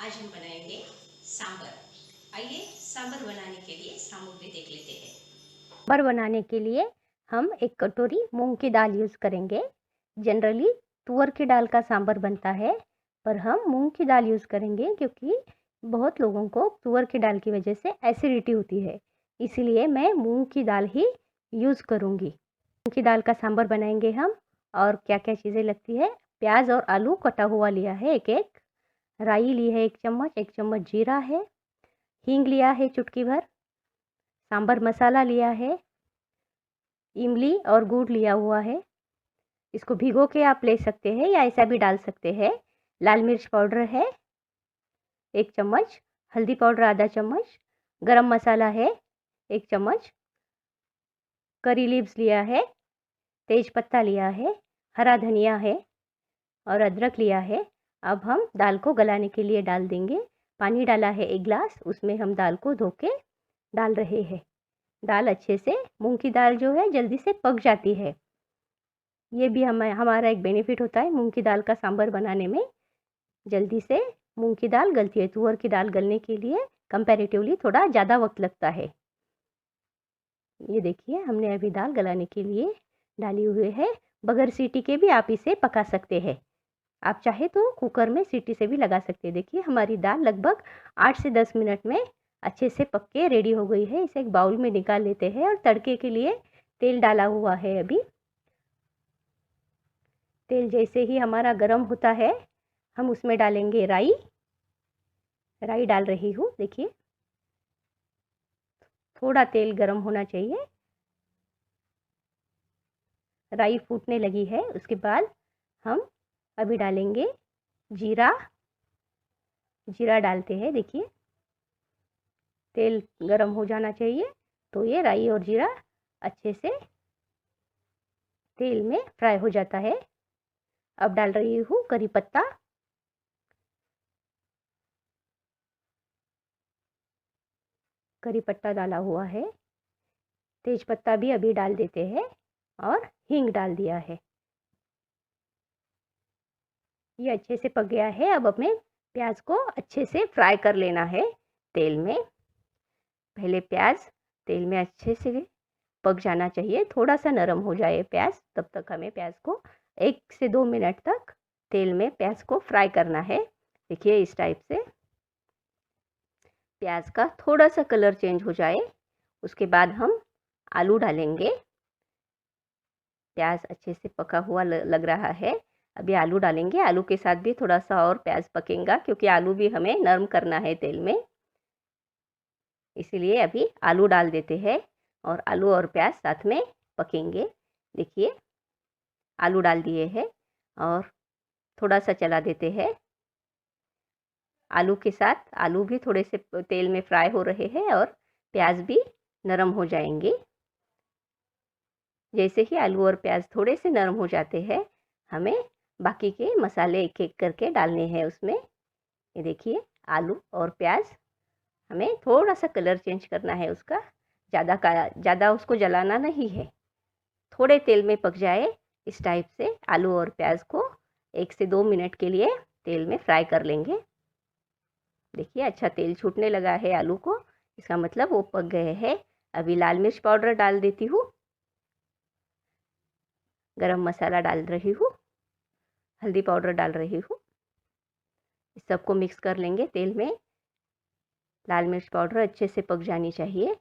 आज हम बनाएंगे सांबर। आइए सांबर बनाने के लिए सामग्री देख लेते हैं। सांभर बनाने के लिए हम एक कटोरी मूंग की दाल यूज़ करेंगे। जनरली तुअर की दाल का सांभर बनता है, पर हम मूंग की दाल यूज़ करेंगे क्योंकि बहुत लोगों को तुअर की दाल की वजह से एसिडिटी होती है। इसीलिए मैं मूंग की दाल ही यूज़ करूँगी। मूंग की दाल का सांभर बनाएंगे हम। और क्या-क्या चीज़ें लगती है, प्याज और आलू कटा हुआ लिया है एक-एक, राई ली है 1 चम्मच जीरा है, हींग लिया है चुटकी भर, सांभर मसाला लिया है, इमली और गुड़ लिया हुआ है। इसको भिगो के आप ले सकते हैं या ऐसा भी डाल सकते हैं। लाल मिर्च पाउडर है 1 चम्मच, हल्दी पाउडर आधा चम्मच, गरम मसाला है 1 चम्मच, करी लीव्स लिया है, तेज पत्ता लिया है, हरा धनिया है और अदरक लिया है। अब हम दाल को गलाने के लिए डाल देंगे। पानी डाला है 1 ग्लास, उसमें हम दाल को धो के डाल रहे हैं। दाल अच्छे से, मूंग की दाल जो है जल्दी से पक जाती है। ये भी हमारा एक बेनिफिट होता है मूंग की दाल का सांभर बनाने में। जल्दी से मूंग की दाल गलती है। तुअर की दाल गलने के लिए कंपैरेटिवली थोड़ा ज़्यादा वक्त लगता है। ये देखिए हमने अभी दाल गलाने के लिए डाली हुई है। बगैर सीटी के भी आप इसे पका सकते हैं। आप चाहे तो कुकर में सीटी से भी लगा सकते हैं। देखिए हमारी दाल लगभग 8 से 10 मिनट में अच्छे से पक के रेडी हो गई है। इसे एक बाउल में निकाल लेते हैं और तड़के के लिए तेल डाला हुआ है अभी। तेल जैसे ही हमारा गर्म होता है, हम उसमें डालेंगे राई। राई डाल रही हूँ, देखिए थोड़ा तेल गर्म होना चाहिए। राई फूटने लगी है, उसके बाद हम अभी डालेंगे जीरा। जीरा डालते हैं, देखिए तेल गर्म हो जाना चाहिए तो ये राई और जीरा अच्छे से तेल में फ्राई हो जाता है। अब डाल रही हूँ करी पत्ता। करी पत्ता डाला हुआ है। तेज पत्ता भी अभी डाल देते हैं और हींग डाल दिया है। ये अच्छे से पक गया है। अब हमें प्याज को अच्छे से फ्राई कर लेना है तेल में। पहले प्याज तेल में अच्छे से पक जाना चाहिए, थोड़ा सा नरम हो जाए प्याज, तब तक हमें प्याज को 1 से 2 मिनट तक तेल में प्याज को फ्राई करना है। देखिए इस टाइप से प्याज का थोड़ा सा कलर चेंज हो जाए, उसके बाद हम आलू डालेंगे। प्याज अच्छे से पका हुआ लग रहा है। अभी आलू डालेंगे। आलू के साथ भी थोड़ा सा और प्याज पकेगा क्योंकि आलू भी हमें नरम करना है तेल में। इसीलिए अभी आलू डाल देते हैं और आलू और प्याज साथ में पकेंगे। देखिए आलू डाल दिए हैं और थोड़ा सा चला देते हैं। आलू के साथ आलू भी थोड़े से तेल में फ्राई हो रहे हैं और प्याज भी नरम हो जाएंगे। जैसे ही आलू और प्याज थोड़े से नरम हो जाते हैं, हमें बाकी के मसाले एक एक करके डालने हैं उसमें। ये देखिए आलू और प्याज हमें थोड़ा सा कलर चेंज करना है उसका। ज़्यादा उसको जलाना नहीं है, थोड़े तेल में पक जाए इस टाइप से आलू और प्याज को 1 से 2 मिनट के लिए तेल में फ्राई कर लेंगे। देखिए अच्छा तेल छूटने लगा है आलू को, इसका मतलब वो पक गए हैं। अभी लाल मिर्च पाउडर डाल देती हूँ, गरम मसाला डाल रही हूँ, हल्दी पाउडर डाल रही हूँ। इस सबको मिक्स कर लेंगे तेल में। लाल मिर्च पाउडर अच्छे से पक जानी चाहिए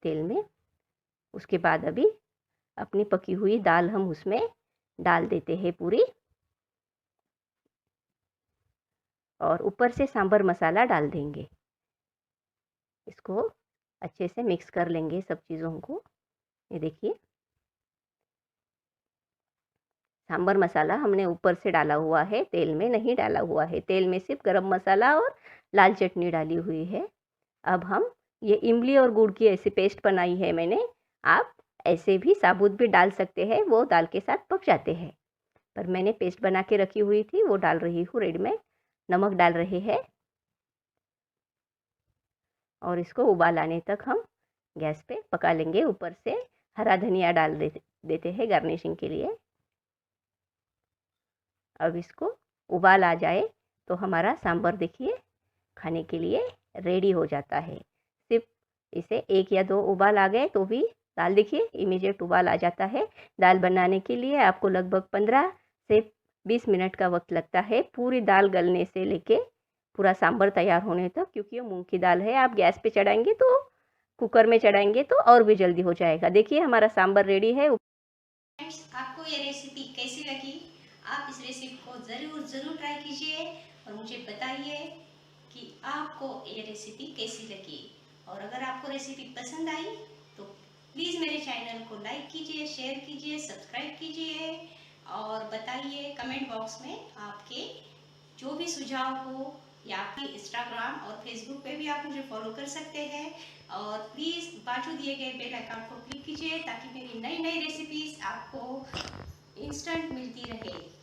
तेल में। उसके बाद अभी अपनी पकी हुई दाल हम उसमें डाल देते हैं पूरी, और ऊपर से सांभर मसाला डाल देंगे। इसको अच्छे से मिक्स कर लेंगे सब चीज़ों को। ये देखिए सांभर मसाला हमने ऊपर से डाला हुआ है, तेल में नहीं डाला हुआ है। तेल में सिर्फ गरम मसाला और लाल चटनी डाली हुई है। अब हम ये इमली और गुड़ की ऐसी पेस्ट बनाई है मैंने। आप ऐसे भी साबुत भी डाल सकते हैं, वो दाल के साथ पक जाते हैं, पर मैंने पेस्ट बना के रखी हुई थी वो डाल रही हूँ रेड में। नमक डाल रहे हैं और इसको उबाल आने तक हम गैस पे पका लेंगे। ऊपर से हरा धनिया डाल देते हैं गार्निशिंग के लिए। अब इसको उबाल आ जाए तो हमारा सांभर देखिए खाने के लिए रेडी हो जाता है। सिर्फ इसे 1 या 2 उबाल आ गए तो भी दाल देखिए इमीडिएट उबाल आ जाता है। दाल बनाने के लिए आपको लगभग 15 से 20 मिनट का वक्त लगता है, पूरी दाल गलने से लेके पूरा सांभर तैयार होने तक, क्योंकि ये मूंग की दाल है। आप गैस पे चढ़ाएंगे तो कुकर में चढ़ाएंगे तो और भी जल्दी हो जाएगा। देखिए हमारा सांभर रेडी है। फ्रेंड्स, आपको ये रेसिपी कैसी लगी? आप इस रेसिपी को ज़रूर ट्राई कीजिए और मुझे बताइए कि आपको ये रेसिपी कैसी लगी। और अगर आपको रेसिपी पसंद आई तो प्लीज़ मेरे चैनल को लाइक कीजिए, शेयर कीजिए, सब्सक्राइब कीजिए और बताइए कमेंट बॉक्स में आपके जो भी सुझाव हो, या आपके इंस्टाग्राम और फेसबुक पे भी आप मुझे फॉलो कर सकते हैं। और प्लीज़ बाजू दिए गए बेल आइकन को क्लिक कीजिए ताकि मेरी नई रेसिपीज़ आपको इंस्टेंट मिलती रहे।